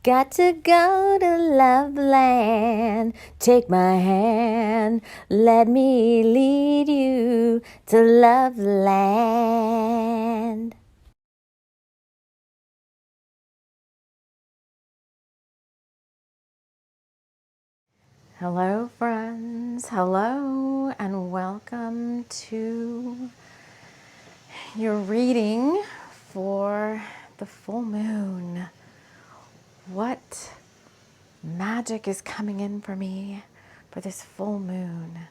Got to go to Love Land. Take my hand. Let me lead you to Love Land. Hello, friends. Hello, and welcome to your reading for the full moon. What magic is coming in for me for this full moon? I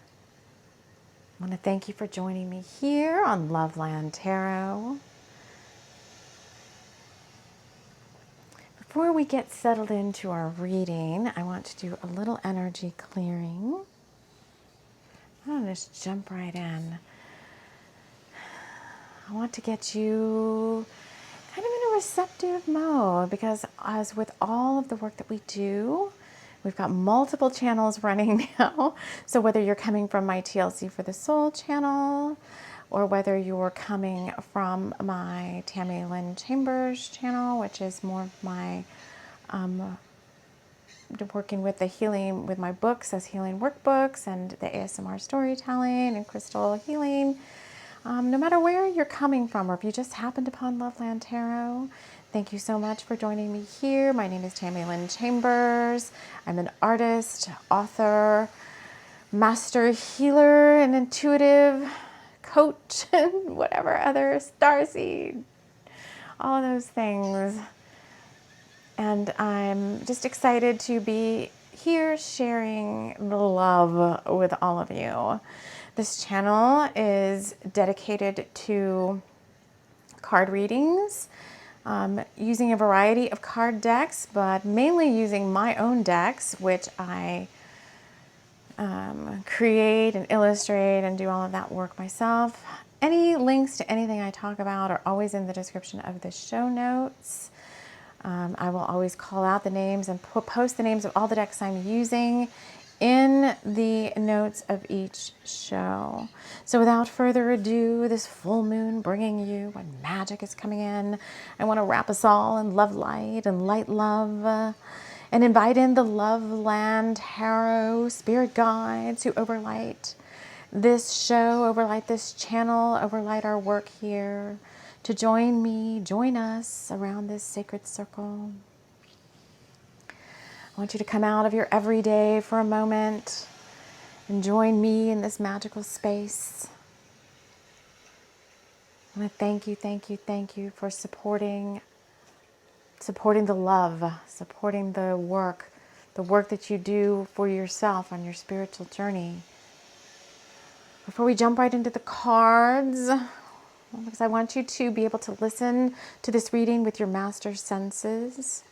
want to thank you for joining me here on Loveland Tarot. Before we get settled into our reading, I want to do a little energy clearing. I'm going to just jump right in. I want to get you kind of in a receptive mode because as with all of the work that we do, we've got multiple channels running now. So whether you're coming from my TLC for the Soul channel or whether you're coming from my TAMI Lynn Chambers channel, which is more of my working with the healing, with my books as healing workbooks and the ASMR storytelling and crystal healing. No matter where you're coming from, or if you just happened upon Loveland Tarot, thank you so much for joining me here. My name is TAMI Lynn Chambers. I'm an artist, author, master healer, and intuitive coach, and whatever other starseed, all those things. And I'm just excited to be here sharing the love with all of you. This channel is dedicated to card readings, using a variety of card decks, but mainly using my own decks, which I create and illustrate and do all of that work myself. Any links to anything I talk about are always in the description of the show notes. I will always call out the names and post the names of all the decks I'm using in the notes of each show. So without further ado, this full moon bringing you when magic is coming in, I want to wrap us all in love light and light love, and invite in the Loveland Tarot spirit guides who overlight this show, overlight this channel, overlight our work here, to join me, join us around this sacred circle. I want you to come out of your everyday for a moment and join me in this magical space. I want to thank you, thank you, thank you for supporting the love, supporting the work that you do for yourself on your spiritual journey. Before we jump right into the cards, because I want you to be able to listen to this reading with your master senses.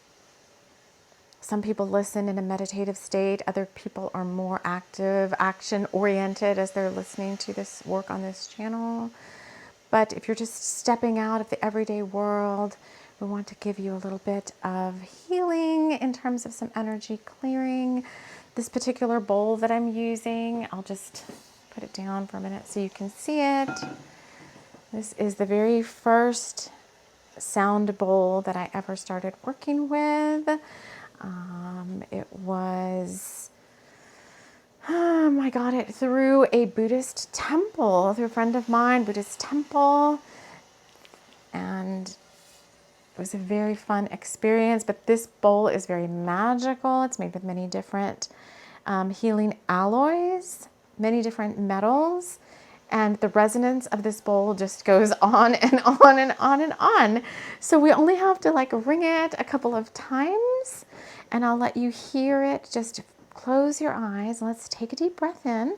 Some people listen in a meditative state. Other people are more active, action-oriented as they're listening to this work on this channel. But if you're just stepping out of the everyday world, we want to give you a little bit of healing in terms of some energy clearing. This particular bowl that I'm using, I'll just put it down for a minute so you can see it. This is the very first sound bowl that I ever started working with. It was, I got it through a Buddhist temple, through a friend of mine, Buddhist temple. And it was a very fun experience, but this bowl is very magical. It's made with many different healing alloys, many different metals. And the resonance of this bowl just goes on and on and on and on. So we only have to like ring it a couple of times and I'll let you hear it. Just close your eyes. Let's take a deep breath in.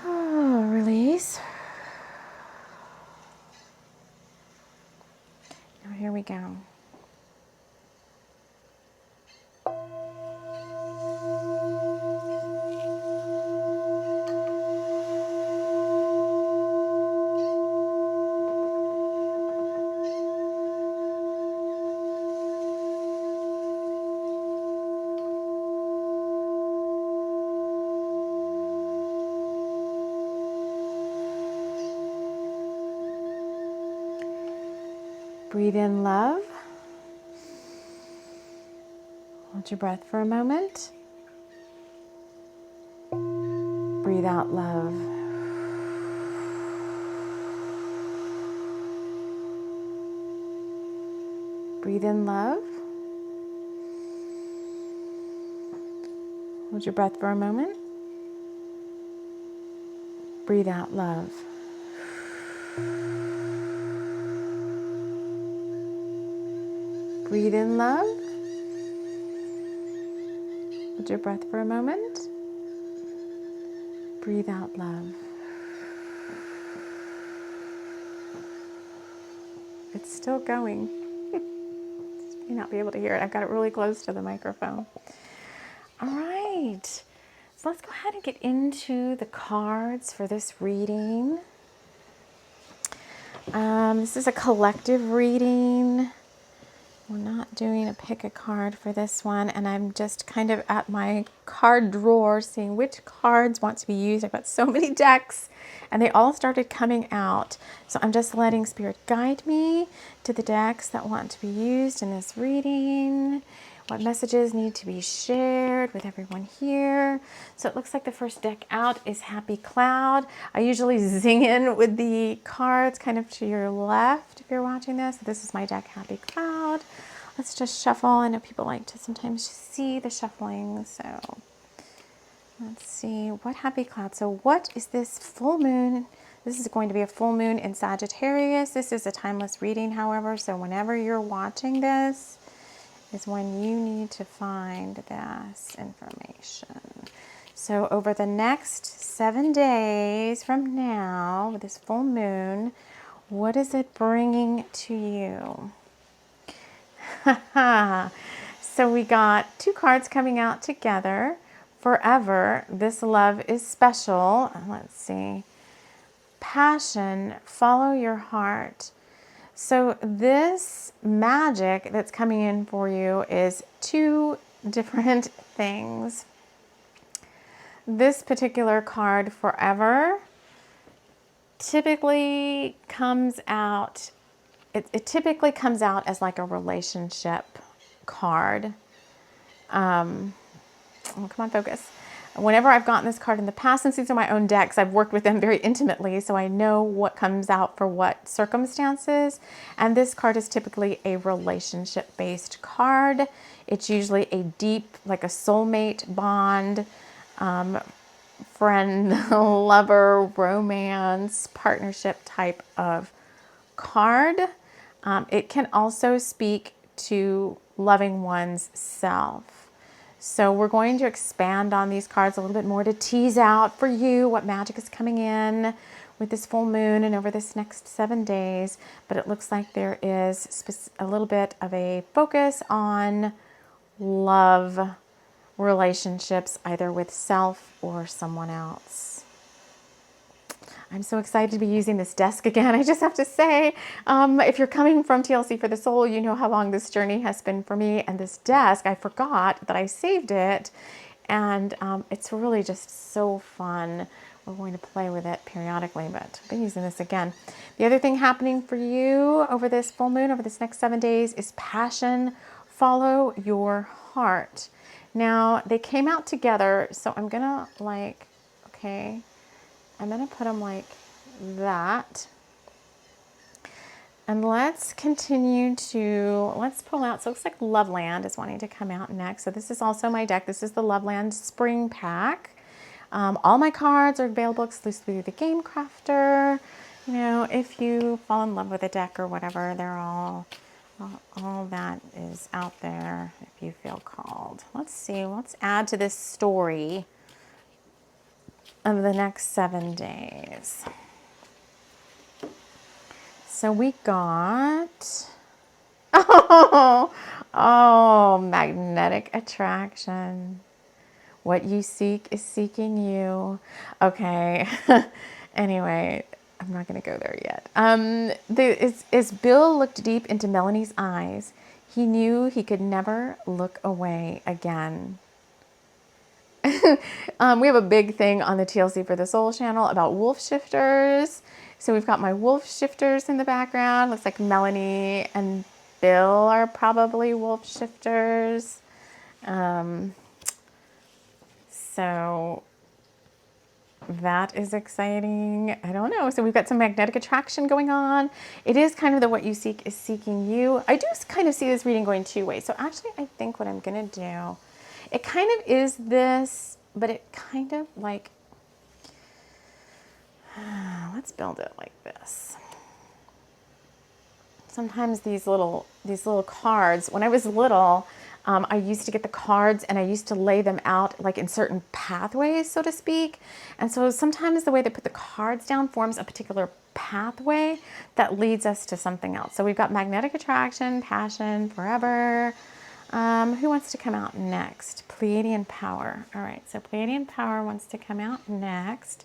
Release. Now here we go. Breathe in love. Hold your breath for a moment. Breathe out love. Breathe in love. Hold your breath for a moment. Breathe out love. Breathe in love. Hold your breath for a moment. Breathe out love. It's still going. You may not be able to hear it. I've got it really close to the microphone. All right. So let's go ahead and get into the cards for this reading. This is a collective reading. We're not doing a pick a card for this one, and I'm just kind of at my card drawer seeing which cards want to be used. I've got so many decks, and they all started coming out. So I'm just letting Spirit guide me to the decks that want to be used in this reading. What messages need to be shared with everyone here. So it looks like the first deck out is Happy Cloud. I usually zing in with the cards kind of to your left if you're watching this. So this is my deck, Happy Cloud. Let's just shuffle. I know people like to sometimes see the shuffling. So let's see, what Happy Cloud. So what is this full moon? This is going to be a full moon in Sagittarius. This is a timeless reading, however. So whenever you're watching this, is when you need to find this information. So over the next 7 days from now, with this full moon, what is it bringing to you? So we got 2 cards coming out together. Forever, this love is special. Let's see. Passion, follow your heart. So this magic that's coming in for you is 2 different things. This particular card, Forever, typically comes out, it typically comes out as like a relationship card. Oh, come on, focus. Whenever I've gotten this card in the past, since these are my own decks, I've worked with them very intimately, so I know what comes out for what circumstances. And this card is typically a relationship-based card. It's usually a deep, like a soulmate bond, friend, lover, romance, partnership type of card. It can also speak to loving one's self. So we're going to expand on these cards a little bit more to tease out for you what magic is coming in with this full moon and over this next 7 days. But it looks like there is a little bit of a focus on love relationships, either with self or someone else. I'm so excited to be using this desk again. I just have to say, if you're coming from TLC for the Soul, you know how long this journey has been for me. And this desk, I forgot that I saved it. And it's really just so fun. We're going to play with it periodically, but I've been using this again. The other thing happening for you over this full moon, over this next 7 days, is passion. Follow your heart. Now, they came out together, so I'm going to I'm going to put them like that. And let's continue to, let's pull out, so it looks like Loveland is wanting to come out next. So this is also my deck. This is the Loveland Spring Pack. All my cards are available exclusively through the Game Crafter. You know, if you fall in love with a deck or whatever, they're all that is out there if you feel called. Let's see, let's add to this story of the next 7 days. So we got, magnetic attraction. What you seek is seeking you. Okay. Anyway, I'm not going to go there yet. As Bill looked deep into Melanie's eyes, he knew he could never look away again. We have a big thing on the TLC for the Soul channel about wolf shifters. So we've got my wolf shifters in the background. Looks like Melanie and Bill are probably wolf shifters. So that is exciting. I don't know. So we've got some magnetic attraction going on. It is kind of the what you seek is seeking you. I do kind of see this reading going two ways. So actually, I think what I'm going to do, it kind of is this, but it kind of like, let's build it like this. Sometimes these little cards, when I was little, I used to get the cards and I used to lay them out like in certain pathways, so to speak. And so sometimes the way they put the cards down forms a particular pathway that leads us to something else. So we've got magnetic attraction, passion, forever. Who wants to come out next? Pleiadian power. All right, so Pleiadian power wants to come out next.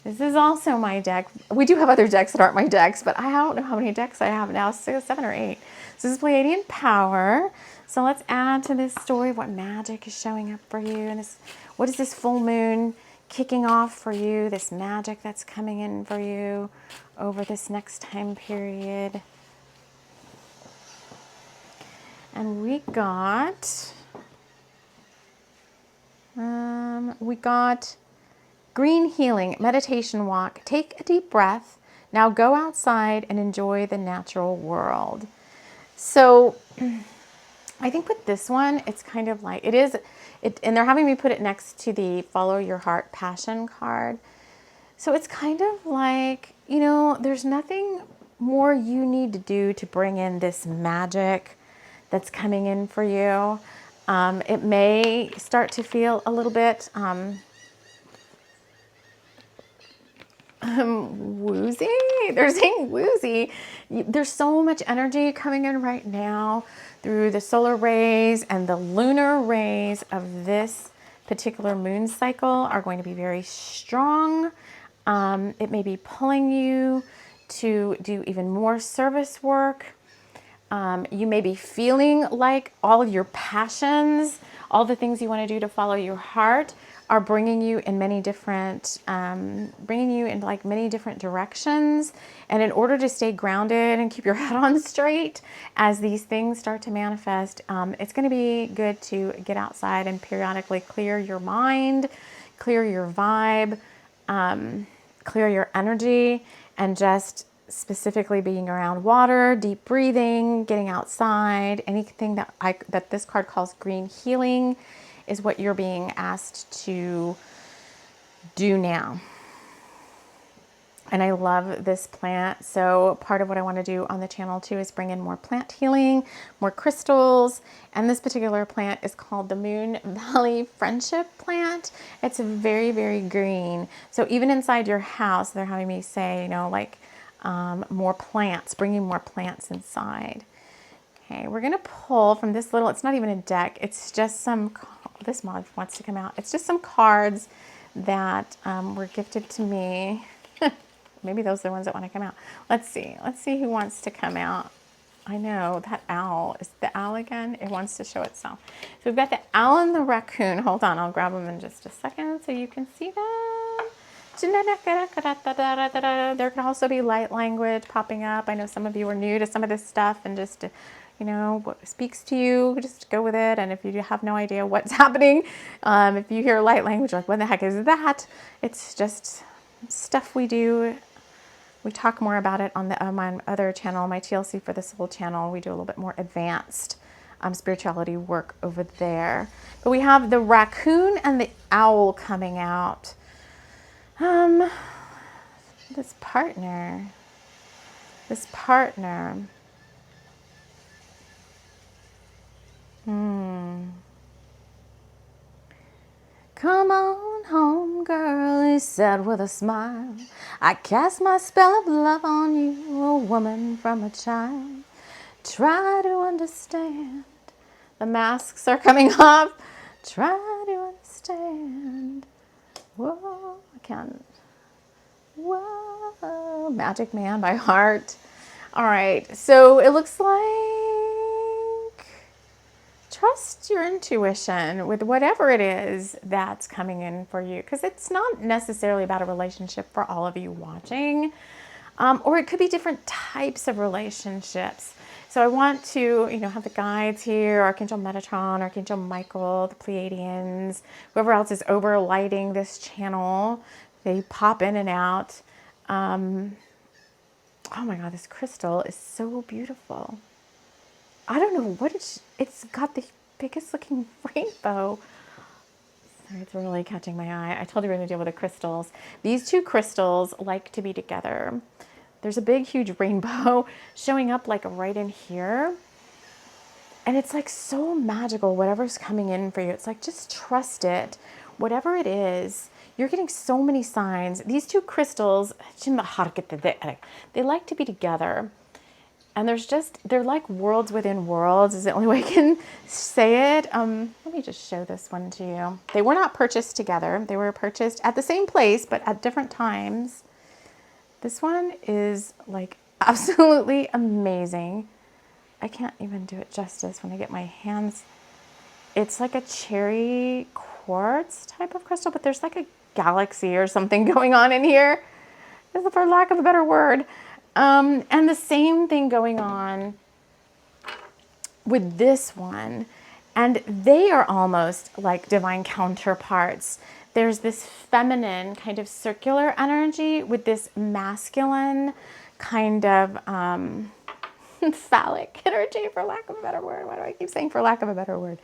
This is also my deck. We do have other decks that aren't my decks, but I don't know how many decks I have now, 6, 7, or 8. So this is Pleiadian power. So let's add to this story what magic is showing up for you. And this, what is this full moon kicking off for you, this magic that's coming in for you over this next time period. And we got green healing, meditation walk. Take a deep breath. Now go outside and enjoy the natural world. So I think with this one, it's kind of like, and they're having me put it next to the follow your heart passion card. So it's kind of like, you know, there's nothing more you need to do to bring in this magic that's coming in for you. It may start to feel a little bit woozy. They're saying woozy. There's so much energy coming in right now through the solar rays, and the lunar rays of this particular moon cycle are going to be very strong. It may be pulling you to do even more service work. You may be feeling like all of your passions, all the things you want to do to follow your heart, are bringing you in many different, many different directions. And in order to stay grounded and keep your head on straight as these things start to manifest, it's going to be good to get outside and periodically clear your mind, clear your vibe, clear your energy, and just specifically being around water, deep breathing, getting outside, anything that this card calls green healing is what you're being asked to do now. And I love this plant. So part of what I want to do on the channel too is bring in more plant healing, more crystals. And this particular plant is called the Moon Valley Friendship Plant. It's very, very green. So even inside your house, they're having me say, you know, like more plants, bringing more plants inside. Okay, we're going to pull from this little, it's not even a deck, it's just some, this mod wants to come out. It's just some cards that were gifted to me. Maybe those are the ones that want to come out. Let's see who wants to come out. I know, that owl, is the owl again? It wants to show itself. So we've got the owl and the raccoon. Hold on, I'll grab them in just a second so you can see them. There could also be light language popping up. I know some of you are new to some of this stuff, and just, you know, what speaks to you, just go with it. And if you have no idea what's happening, if you hear light language, like, what the heck is that? It's just stuff we do. We talk more about it on my other channel, my TLC for the Soul channel. We do a little bit more advanced spirituality work over there. But we have the raccoon and the owl coming out. This partner. Come on home, girl, he said with a smile. I cast my spell of love on you, a woman from a child. Try to understand. The masks are coming off. Try to understand. Whoa, I can't. Whoa, Magic Man by heart. All right, so it looks like trust your intuition with whatever it is that's coming in for you, because it's not necessarily about a relationship for all of you watching, or it could be different types of relationships. So I want to, have the guides here, Archangel Metatron, Archangel Michael, the Pleiadians, whoever else is overlighting this channel. They pop in and out. Oh my God, this crystal is so beautiful. I don't know what it's got the biggest looking rainbow. Sorry, it's really catching my eye. I told you we're going to deal with the crystals. These two crystals like to be together. There's a big, huge rainbow showing up like right in here. And it's like so magical, whatever's coming in for you. It's like, just trust it. Whatever it is, you're getting so many signs. These two crystals, they like to be together. And they're like worlds within worlds is the only way I can say it. Let me just show this one to you. They were not purchased together. They were purchased at the same place, but at different times. This one is like absolutely amazing. I can't even do it justice when I get my hands. It's like a cherry quartz type of crystal, but there's like a galaxy or something going on in here, for lack of a better word. And the same thing going on with this one. And they are almost like divine counterparts. There's this feminine kind of circular energy with this masculine kind of phallic energy, for lack of a better word. Why do I keep saying for lack of a better word?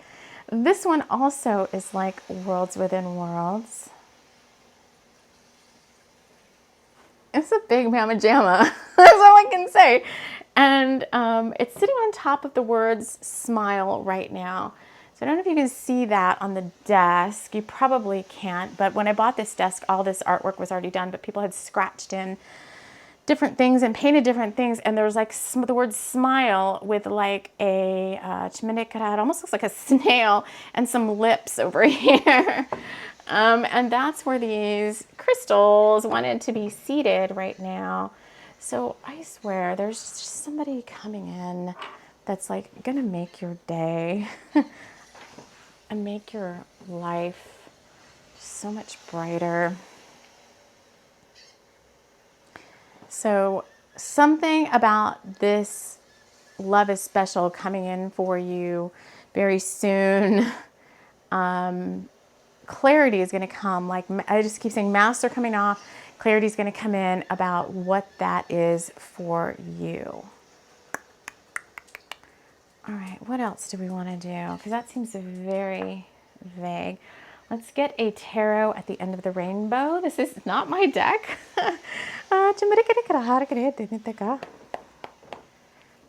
This one also is like worlds within worlds. It's a big mama jamma. That's all I can say. And it's sitting on top of the words smile right now. So I don't know if you can see that on the desk. You probably can't. But when I bought this desk, all this artwork was already done. But people had scratched in different things and painted different things. And there was like the word smile with like a chiminikara. It almost looks like a snail and some lips over here. And that's where these crystals wanted to be seated right now. So I swear there's just somebody coming in that's like gonna make your day and make your life so much brighter. So something about this love is special coming in for you very soon. Clarity is going to come. Like I just keep saying, masks are coming off. Clarity is going to come in about what that is for you. All right, what else do we want to do? Because that seems very vague. Let's get a tarot at the end of the rainbow. This is not my deck. But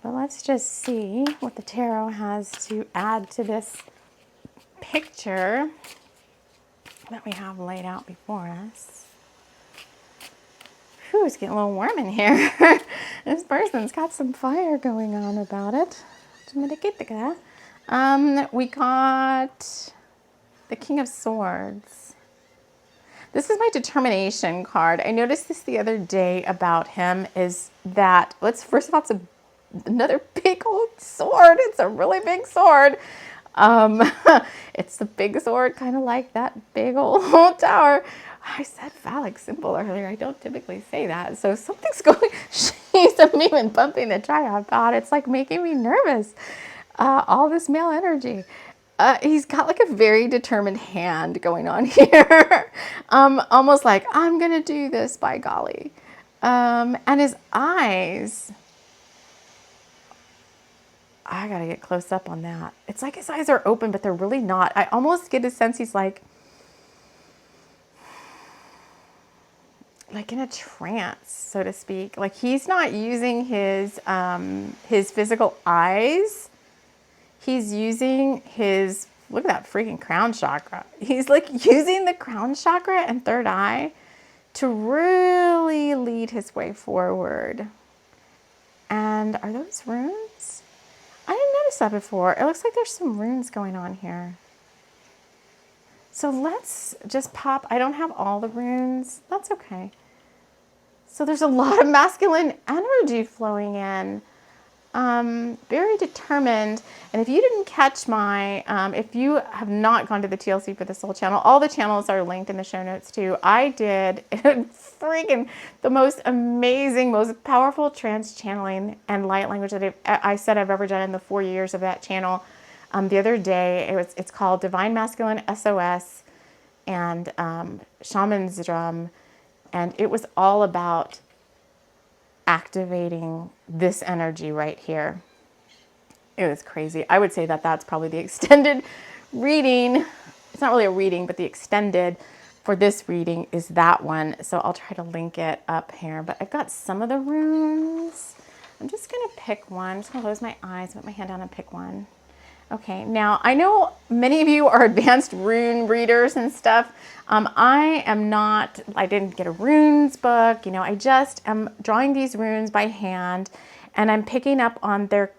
let's just see what the tarot has to add to this picture that we have laid out before us. Whew, it's getting a little warm in here. This person's got some fire going on about it. We got the King of Swords. This is my determination card. I noticed this the other day about him is that, first of all, it's another big old sword. It's a really big sword. It's the big sword, kind of like that big old tower. I said phallic symbol earlier. I don't typically say that. So something's going, she's even bumping the tripod. It's like making me nervous. All this male energy. He's got like a very determined hand going on here. Almost like, I'm going to do this, by golly. And his eyes, I got to get close up on that. It's like his eyes are open, but they're really not. I almost get a sense he's like in a trance, so to speak. Like he's not using his physical eyes. He's using his, look at that freaking crown chakra. He's like using the crown chakra and third eye to really lead his way forward. And are those runes? I didn't notice that before. It looks like there's some runes going on here. So let's just pop. I don't have all the runes. That's okay. So there's a lot of masculine energy flowing in. very determined. And if you didn't catch my, if you have not gone to the TLC for the Soul channel, all the channels are linked in the show notes too. I did freaking the most amazing, most powerful trance channeling and light language that I said I've ever done in the 4 years of that channel. The other day, it's called Divine Masculine SOS and Shaman's Drum. And it was all about activating this energy right here. It was crazy. I would say that that's probably the extended reading. It's not really a reading, but the extended for this reading is that one. So I'll try to link it up here. But I've got some of the runes. I'm just going to pick one. I'm just going to close my eyes, put my hand down and pick one. Okay, now I know many of you are advanced rune readers and stuff. I am not, I didn't get a runes book, you know, I just am drawing these runes by hand and I'm picking up on their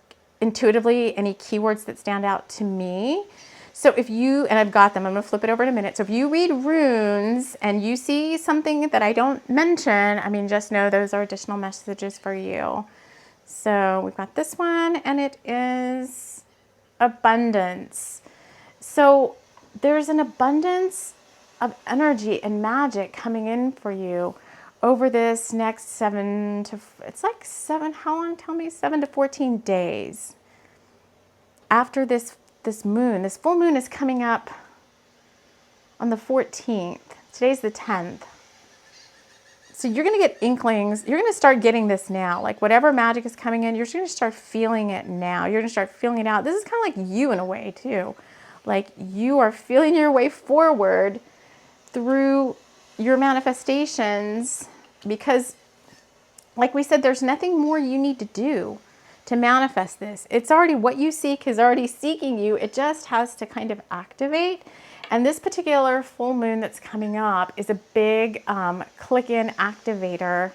intuitively any keywords that stand out to me. So if you, and I've got them, I'm gonna flip it over in a minute. So if you read runes and you see something that I don't mention, I mean, just know those are additional messages for you. So we've got this one and it is abundance. So there's an abundance of energy and magic coming in for you over this next 7 to, it's like 7, how long? Tell me, 7 to 14 days. After this moon, this full moon is coming up on the 14th. Today's the 10th. So you're going to get inklings. You're going to start getting this now. Like whatever magic is coming in, you're going to start feeling it now. You're going to start feeling it out. This is kind of like you in a way too. Like you are feeling your way forward through your manifestations because like we said, there's nothing more you need to do to manifest this. It's already what you seek is already seeking you. It just has to kind of activate. And this particular full moon that's coming up is a big click-in activator.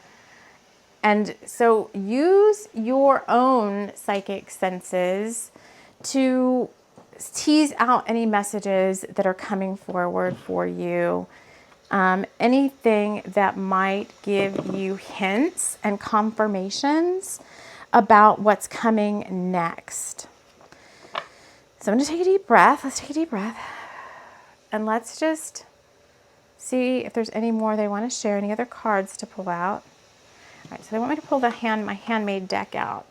And so use your own psychic senses to tease out any messages that are coming forward for you. Anything that might give you hints and confirmations about what's coming next. So I'm going to take a deep breath. Let's take a deep breath. And let's just see if there's any more they want to share, any other cards to pull out. All right, so they want me to pull my handmade deck out.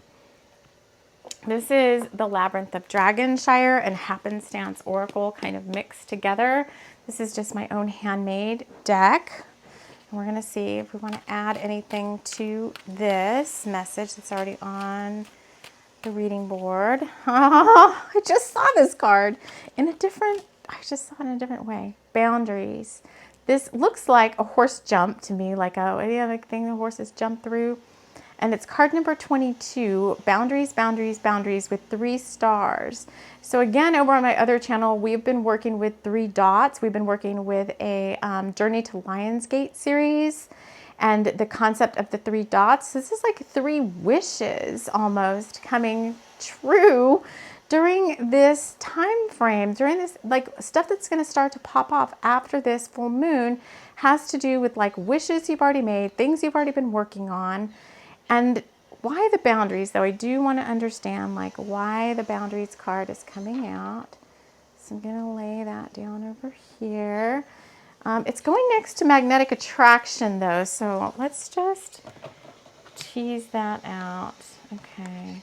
This is the Labyrinth of Dragonshire and Happenstance Oracle kind of mixed together. This is just my own handmade deck. And we're going to see if we want to add anything to this message that's already on the reading board. Oh, I just saw this card in a different, I just saw it in a different way. Boundaries. This looks like a horse jump to me, like any other thing the horses jump through. And it's card number 22, Boundaries, Boundaries, Boundaries with 3 stars. So again, over on my other channel, we've been working with 3 dots. We've been working with a Journey to Lionsgate series. And the concept of the 3 dots, this is like 3 wishes almost coming true during this time frame, during this, like stuff that's going to start to pop off after this full moon has to do with like wishes you've already made, things you've already been working on. And why the boundaries, though, I do want to understand like why the boundaries card is coming out. So I'm going to lay that down over here. It's going next to magnetic attraction, though, so let's just tease that out. Okay,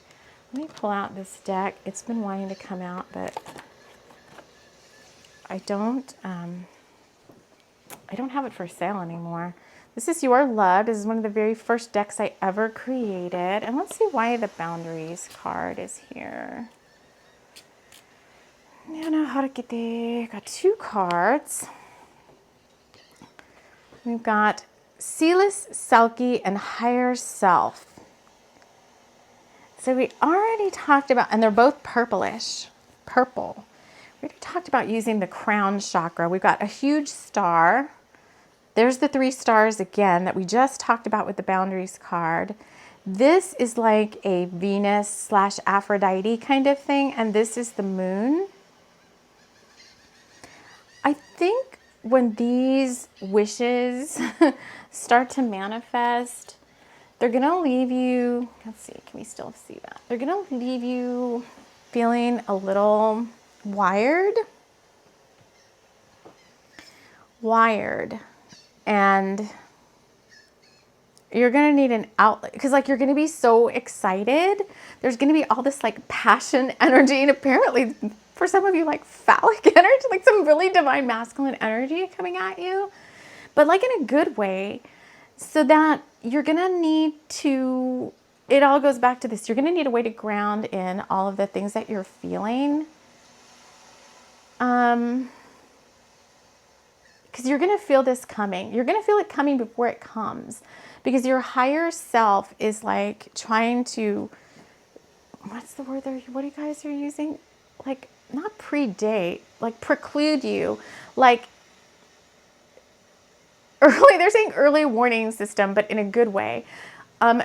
let me pull out this deck. It's been wanting to come out, but I don't have it for sale anymore. This is Your Love. This is one of the very first decks I ever created. And let's see why the Boundaries card is here. I don't know how to get there. Got 2 cards. We've got Seeless, Selkie, and Higher Self. So we already talked about, and they're both purplish, purple. We already talked about using the crown chakra. We've got a huge star. There's the 3 stars again that we just talked about with the Boundaries card. This is like a Venus / Aphrodite kind of thing, and this is the moon. I think when these wishes start to manifest, they're going to leave you, let's see, can we still see that? They're going to leave you feeling a little wired. And you're going to need an outlet, because like you're going to be so excited. There's going to be all this like passion energy, and apparently for some of you like phallic energy, like some really divine masculine energy coming at you, but like in a good way. So that you're going to need to, it all goes back to this. You're going to need a way to ground in all of the things that you're feeling. Because you're going to feel this coming. You're going to feel it coming before it comes. Because your higher self is like trying to, what's the word there? What you guys are using? Like, not predate, like preclude you. Like, early, they're saying early warning system, but in a good way.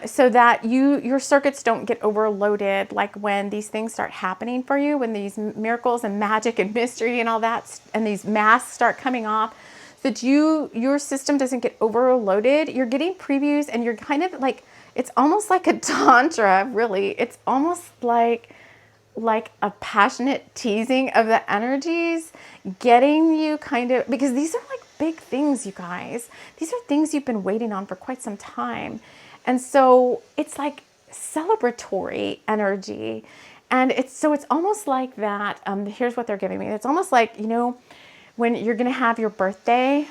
So that your circuits don't get overloaded, like when these things start happening for you, when these miracles and magic and mystery and all that, and these masks start coming off, so that your system doesn't get overloaded. You're getting previews, and you're kind of like, it's almost like a tantra, really. It's almost like a passionate teasing of the energies, getting you kind of, because these are like big things, you guys. These are things you've been waiting on for quite some time. And so it's like celebratory energy. And it's almost like that. Here's what they're giving me. It's almost like, you know, when you're going to have your birthday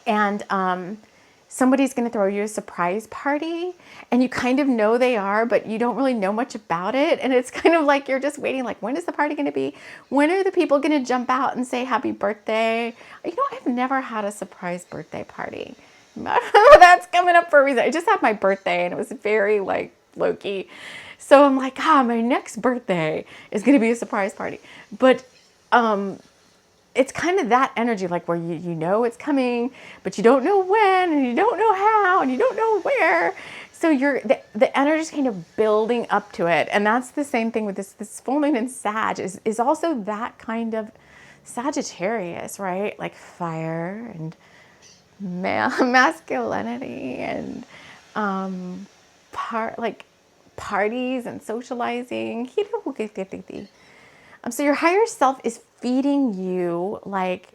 and somebody's going to throw you a surprise party, and you kind of know they are, but you don't really know much about it. And it's kind of like you're just waiting, like, when is the party going to be? When are the people going to jump out and say happy birthday? You know, I've never had a surprise birthday party. That's coming up for a reason. I just had my birthday, and it was very like low-key. So I'm like, my next birthday is going to be a surprise party. But it's kind of that energy, like where you know it's coming, but you don't know when, and you don't know how, and you don't know where. So the energy is kind of building up to it. And that's the same thing with this full moon in Sag is also that kind of Sagittarius, right? Like fire and masculinity and like parties and socializing. So your higher self is feeding you like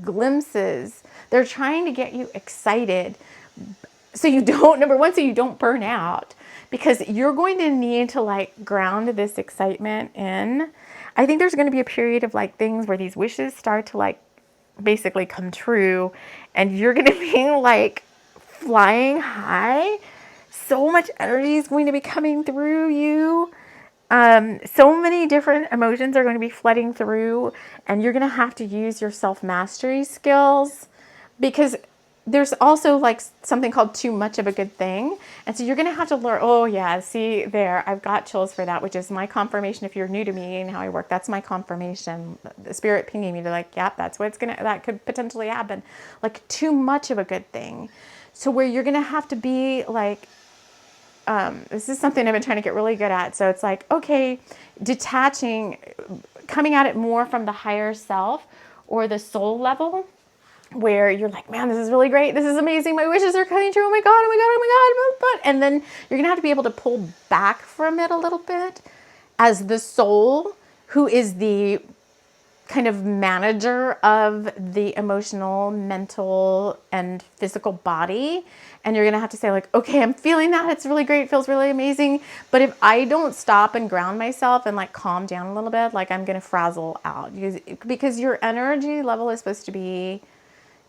glimpses. They're trying to get you excited so you don't burn out, because you're going to need to like ground this excitement in. I think there's going to be a period of like things where these wishes start to like basically come true, and you're going to be like flying high. So much energy is going to be coming through you. So many different emotions are going to be flooding through, and you're going to have to use your self-mastery skills, because there's also like something called too much of a good thing. And so you're going to have to learn, oh yeah, see there, I've got chills for that, which is my confirmation. If you're new to me and how I work, that's my confirmation. The spirit pinging me to like, yeah, that's what's that could potentially happen. Like too much of a good thing. So where you're going to have to be like, this is something I've been trying to get really good at. So it's like, okay, detaching, coming at it more from the higher self or the soul level, where you're like, man, this is really great. This is amazing. My wishes are coming true. Oh my God, oh my God, oh my God. And then you're going to have to be able to pull back from it a little bit as the soul, who is the kind of manager of the emotional, mental, and physical body. And you're going to have to say like, okay, I'm feeling that. It's really great. It feels really amazing. But if I don't stop and ground myself and like calm down a little bit, like I'm going to frazzle out, because your energy level is supposed to be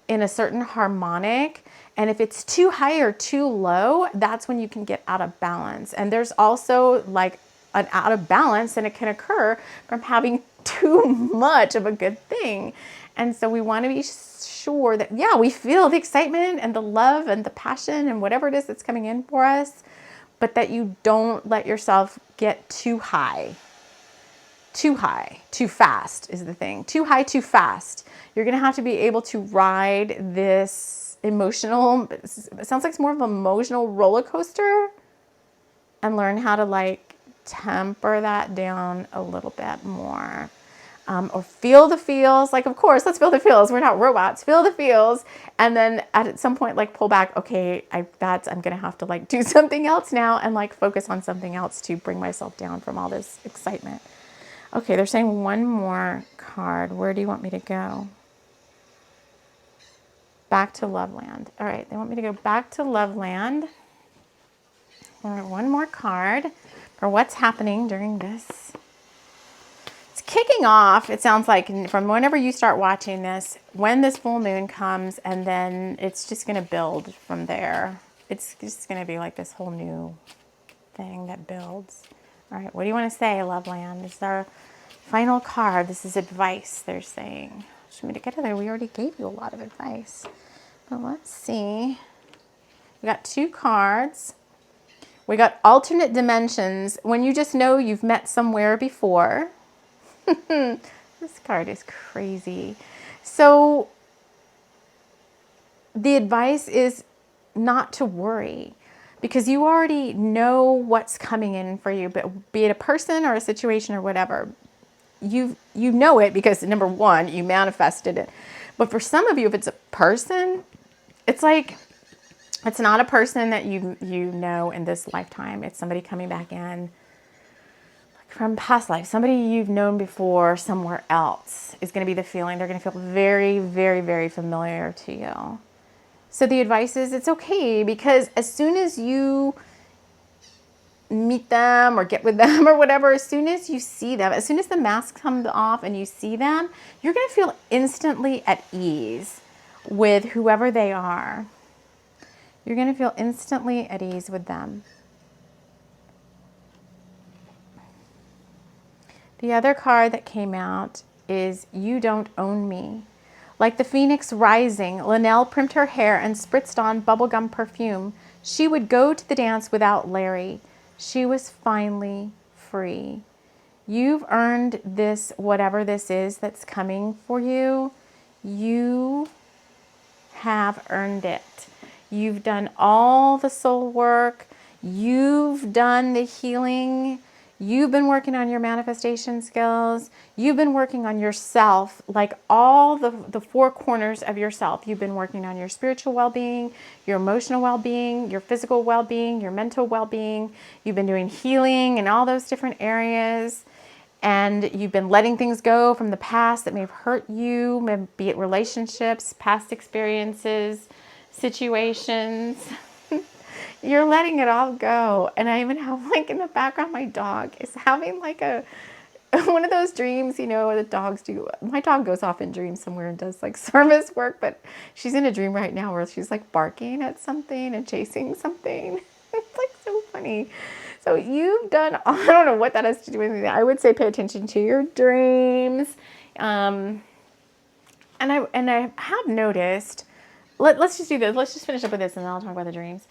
in a certain harmonic. And if it's too high or too low, that's when you can get out of balance. And there's also like an out of balance, and it can occur from having too much of a good thing. And so we want to be sure that, yeah, we feel the excitement and the love and the passion and whatever it is that's coming in for us, but that you don't let yourself get too high. Too high, too fast is the thing. Too high, too fast. You're going to have to be able to ride this emotional, it sounds like it's more of an emotional roller coaster, and learn how to like temper that down a little bit more. or feel the feels. Like, of course, let's feel the feels. We're not robots. Feel the feels. And then at some point, like, pull back. Okay, I'm going to have to like do something else now and like focus on something else to bring myself down from all this excitement. Okay, they're saying one more card. Where do you want me to go? Back to Loveland. All right, they want me to go back to Loveland. All right, one more card for what's happening during this. It's kicking off, it sounds like, from whenever you start watching this, when this full moon comes, and then it's just going to build from there. It's just going to be like this whole new thing that builds. All right, what do you want to say, Loveland? This is our final card. This is advice, they're saying. Should we get together? We already gave you a lot of advice. But let's see. We got 2 cards. We got alternate dimensions. When you just know you've met somewhere before. This card is crazy. So the advice is not to worry, because you already know what's coming in for you, but be it a person or a situation or whatever, you know it because, number one, you manifested it. But for some of you, if it's a person, it's like, it's not a person that you know in this lifetime. It's somebody coming back in from past life. Somebody you've known before somewhere else is going to be the feeling. They're going to feel very, very, very familiar to you. So the advice is it's okay, because as soon as you meet them or get with them or whatever, as soon as you see them, as soon as the mask comes off and you see them, you're going to feel instantly at ease with whoever they are. You're going to feel instantly at ease with them. The other card that came out is You Don't Own Me. Like the phoenix rising, Linnell primped her hair and spritzed on bubblegum perfume. She would go to the dance without Larry. She was finally free. You've earned this, whatever this is that's coming for you. You have earned it. You've done all the soul work. You've done the healing. You've been working on your manifestation skills. You've been working on yourself, like all the 4 corners of yourself. You've been working on your spiritual well-being, your emotional well-being, your physical well-being, your mental well-being. You've been doing healing in all those different areas. And you've been letting things go from the past that may have hurt you, be it relationships, past experiences, situations. You're letting it all go. And I even have, like, in the background, my dog is having like one of those dreams, you know, that dogs do. My dog goes off in dreams somewhere and does like service work, but she's in a dream right now where she's like barking at something and chasing something. It's like so funny. So you've done, I don't know what that has to do with anything. I would say pay attention to your dreams. And I have noticed, let's just do this. Let's just finish up with this and then I'll talk about the dreams.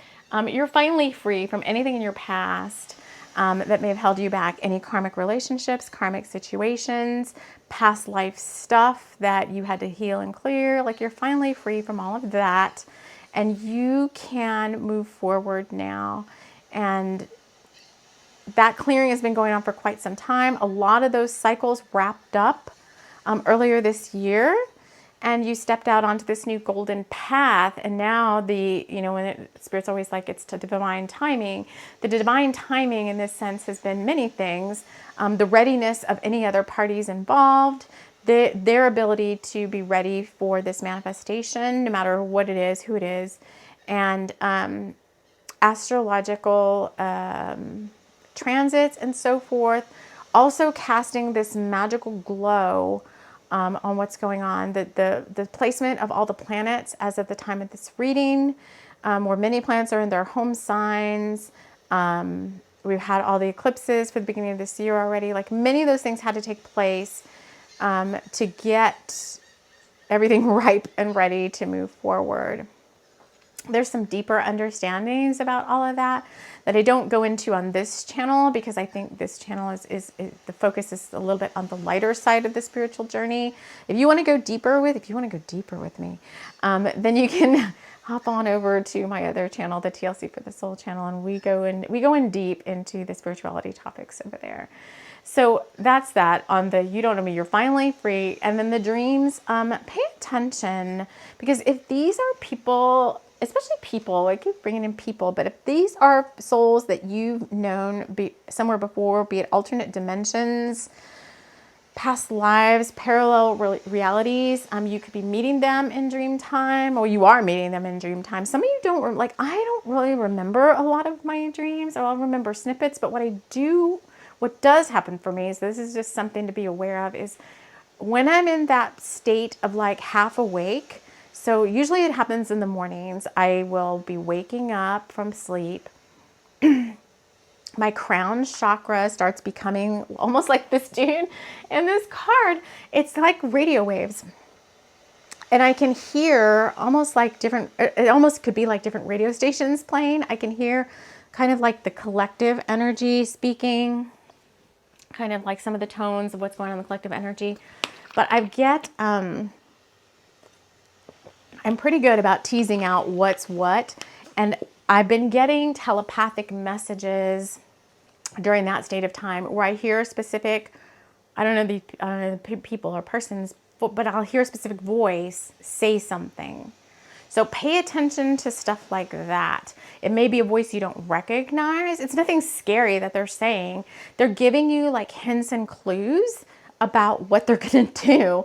You're finally free from anything in your past that may have held you back. Any karmic relationships, karmic situations, past life stuff that you had to heal and clear. Like, you're finally free from all of that. And you can move forward now. And that clearing has been going on for quite some time. A lot of those cycles wrapped up earlier this year. And you stepped out onto this new golden path. And now when Spirit's always like, it's to divine timing. The divine timing in this sense has been many things. The readiness of any other parties involved, their ability to be ready for this manifestation, no matter what it is, who it is, and astrological transits and so forth. Also casting this magical glow on what's going on. The placement of all the planets as of the time of this reading, where many planets are in their home signs. We've had all the eclipses for the beginning of this year already. Like, many of those things had to take place to get everything ripe and ready to move forward. There's some deeper understandings about all of that I don't go into on this channel, because I think this channel is the focus is a little bit on the lighter side of the spiritual journey. If you want to go deeper with me, then you can hop on over to my other channel, the TLC for the Soul channel, and we go in deep into the spirituality topics over there. So that's that on the you don't know me, you're finally free. And then the dreams, pay attention, because if these are people, especially people, I keep bringing in people, but if these are souls that you've known somewhere before, be it alternate dimensions, past lives, parallel realities, you could be meeting them in dream time, or you are meeting them in dream time. Some of you don't, like, I don't really remember a lot of my dreams, or I'll remember snippets, but what does happen for me is, this is just something to be aware of, is when I'm in that state of like half awake, so usually it happens in the mornings, I will be waking up from sleep. My crown chakra starts becoming almost like this dude in this card. It's like radio waves. And I can hear almost like different, it almost could be like different radio stations playing. I can hear kind of like the collective energy speaking, kind of like some of the tones of what's going on in the collective energy. But I'm pretty good about teasing out what's what. And I've been getting telepathic messages during that state of time where I hear a specific, I don't know the people or persons, but I'll hear a specific voice say something. So pay attention to stuff like that. It may be a voice you don't recognize. It's nothing scary that they're saying. They're giving you like hints and clues about what they're going to do.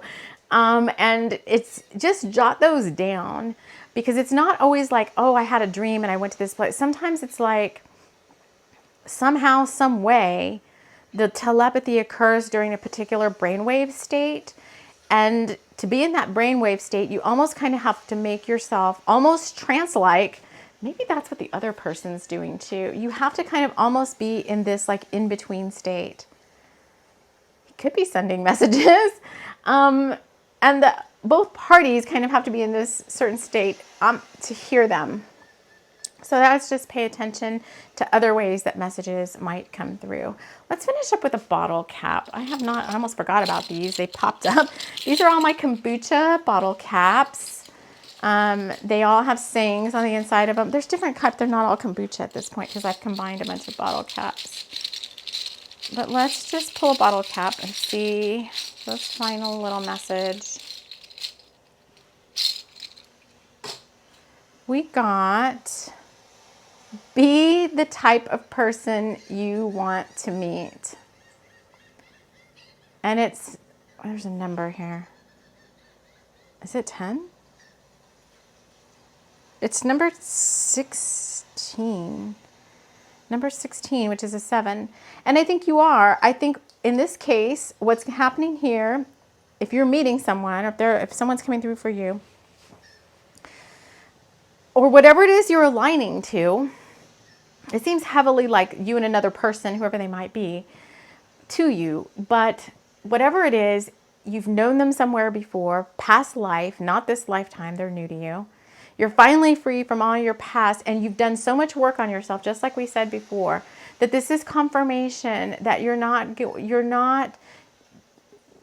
And it's just jot those down, because it's not always like, oh, I had a dream and I went to this place. Sometimes it's like somehow, some way, the telepathy occurs during a particular brainwave state. And to be in that brainwave state, you almost kind of have to make yourself almost trance-like. Maybe that's what the other person's doing too. You have to kind of almost be in this like in-between state. He could be sending messages. And both parties kind of have to be in this certain state to hear them. So that's just pay attention to other ways that messages might come through. Let's finish up with a bottle cap. I almost forgot about these. They popped up. These are all my kombucha bottle caps. They all have sayings on the inside of them. There's different cups. They're not all kombucha at this point because I've combined a bunch of bottle caps. But let's just pull a bottle cap and see this final little message. We got, be the type of person you want to meet. And there's a number here. Is it 10? It's number 16. Number 16, which is a 7. And I think you are. I think in this case, what's happening here, if you're meeting someone, if someone's coming through for you, or whatever it is you're aligning to, it seems heavily like you and another person, whoever they might be, to you. But whatever it is, you've known them somewhere before, past life, not this lifetime, they're new to you. You're finally free from all your past, and you've done so much work on yourself, just like we said before, that this is confirmation that you're not,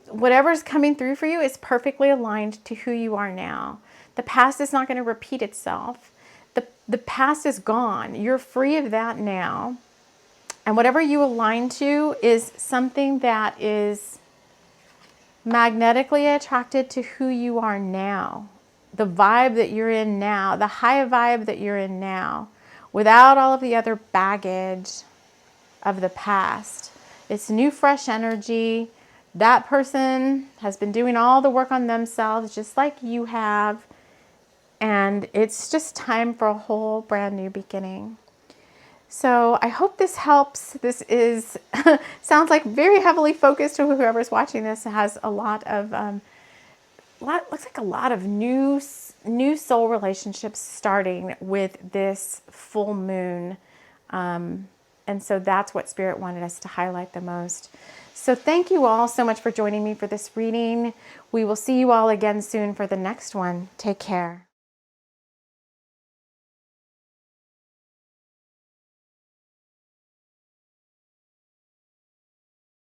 whatever's coming through for you is perfectly aligned to who you are now. The past is not going to repeat itself. The past is gone. You're free of that now. And whatever you align to is something that is magnetically attracted to who you are now. The vibe that you're in now, the high vibe that you're in now, without all of the other baggage of the past. It's new, fresh energy. That person has been doing all the work on themselves, just like you have. And it's just time for a whole brand new beginning. So I hope this helps. This is, sounds like very heavily focused to whoever's watching this. It has a lot of, looks like a lot of new soul relationships starting with this full moon. And so that's what Spirit wanted us to highlight the most. So thank you all so much for joining me for this reading. We will see you all again soon for the next one. Take care.